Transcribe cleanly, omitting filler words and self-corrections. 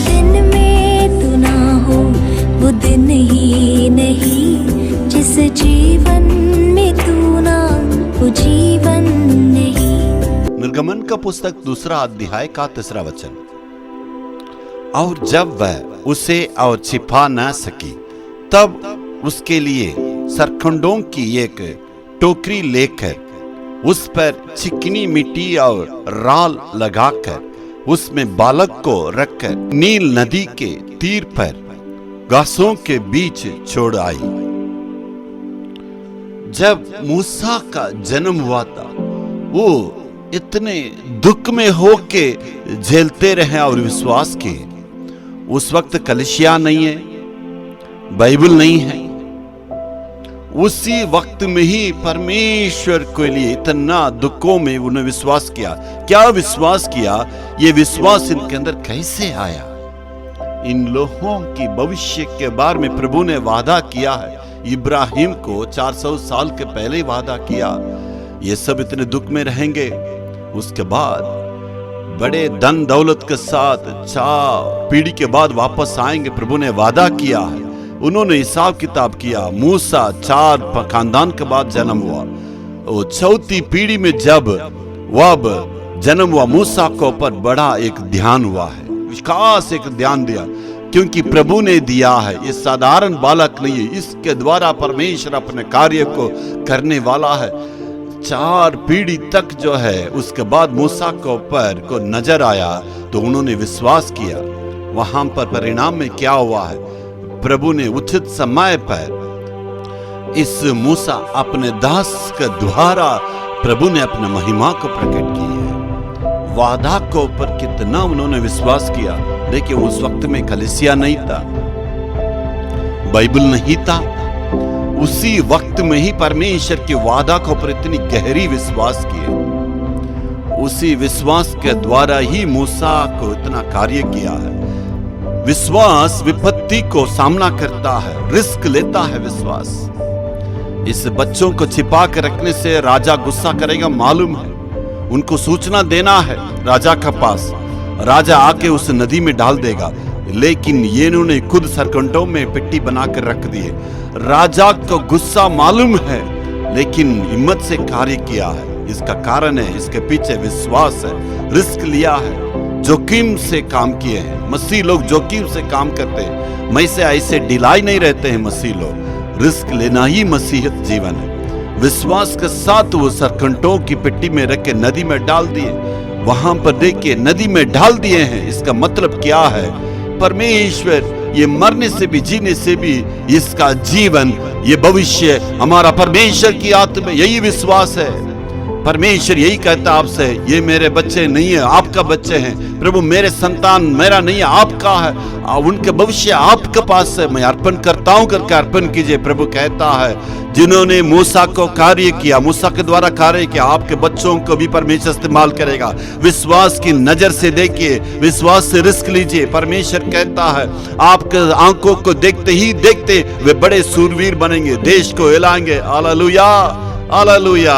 दिन में तू ना हो वो दिन ही नहीं, जिस जीवन में तू ना वो जीवन नहीं। निर्गमन का पुस्तक 2 अध्याय का 3 वचन। और जब वह उसे और छिपा न सकी, तब उसके लिए सरखंडों की एक टोकरी लेकर उस पर चिकनी मिट्टी और राल लगाकर उसमें बालक को रखकर नील नदी के तीर पर घासों के बीच छोड़ आई। जब मूसा का जन्म हुआ था, वो इतने दुख में होके झेलते रहे और विश्वास किए। उस वक्त कलीसिया नहीं है, बाइबल नहीं है। उसी वक्त में ही परमेश्वर के लिए इतना दुखों में उन्होंने विश्वास किया। क्या विश्वास किया? ये विश्वास इनके अंदर कैसे आया? इन लोगों की भविष्य के बारे में प्रभु ने वादा किया है। इब्राहिम को 400 साल के पहले ही वादा किया, ये सब इतने दुख में रहेंगे। उसके बाद बड़े धन दौलत के साथ 4 पीढ़ी के बाद वापस आएंगे, प्रभु ने वादा किया है। उन्होंने हिसाब किताब किया। मूसा 4 खानदान के बाद जन्म हुआ। वो 4थी पीढ़ी में जब वह जन्म हुआ, मूसा के ऊपर बड़ा एक ध्यान हुआ है, विकास एक ध्यान दिया, क्योंकि प्रभु ने दिया है। ये साधारण बालक नहीं है, इसके द्वारा परमेश्वर अपने कार्य को करने वाला है। 4 पीढ़ी तक जो है, उसके बाद मूसा के ऊपर को नजर आया तो उन्होंने विश्वास किया। वहां पर परिणाम में क्या हुआ है? प्रभु ने उचित समय पर इस मूसा अपने दास के द्वारा प्रभु ने अपने महिमा को प्रकट की है। वादा के ऊपर कितना उन्होंने विश्वास किया। देखिए, उस वक्त में कलीसिया नहीं था, बाइबल नहीं था। उसी वक्त में ही परमेश्वर के वादा के ऊपर इतनी गहरी विश्वास किए। उसी विश्वास के द्वारा ही मूसा को इतना कार्य किया है। विश्वास विपत्ति को सामना करता है, रिस्क लेता है विश्वास। इस बच्चों को छिपा कर रखने से राजा गुस्सा करेगा, मालूम है। उनको सूचना देना है राजा के पास, राजा आके उस नदी में डाल देगा। लेकिन ये इन्होंने खुद सरकंडों में पेटी बनाकर रख दिए। राजा को गुस्सा मालूम है, लेकिन हिम्मत से कार्य किया है। इसका कारण है, इसके पीछे विश्वास है, रिस्क लिया है, जोखिम से काम किए हैं। मसीह लोग जोखिम से काम करते हैं, मैं से ऐसे ढिलाई नहीं रहते हैं। मसीह लोग रिस्क लेना ही मसीहत जीवन है। विश्वास के साथ वो सरकंडों की पेटी में रख के नदी में डाल दिए। वहां पर देखिए, नदी में डाल दिए हैं। इसका मतलब क्या है? परमेश्वर ये मरने से भी जीने से भी इसका जीवन, ये भविष्य हमारा परमेश्वर की आत्मा, यही विश्वास है। परमेश्वर यही कहता आपसे, ये मेरे बच्चे नहीं है, आपका बच्चे हैं। प्रभु, मेरे संतान मेरा नहीं है, आपका है। उनके भविष्य आपके पास है। मैं अर्पण करता हूं करके अर्पण कीजिए। प्रभु कहता है, जिन्होंने मूसा को कार्य किया, मूसा के द्वारा कार्य किया, आपके बच्चों को भी परमेश्वर इस्तेमाल करेगा। विश्वास की नजर से देखिए, विश्वास से रिस्क लीजिए। परमेश्वर कहता है, आपके आंखों को देखते ही देखते वे बड़े सूरवीर बनेंगे, देश को हिलाएंगे। Hallelujah, hallelujah.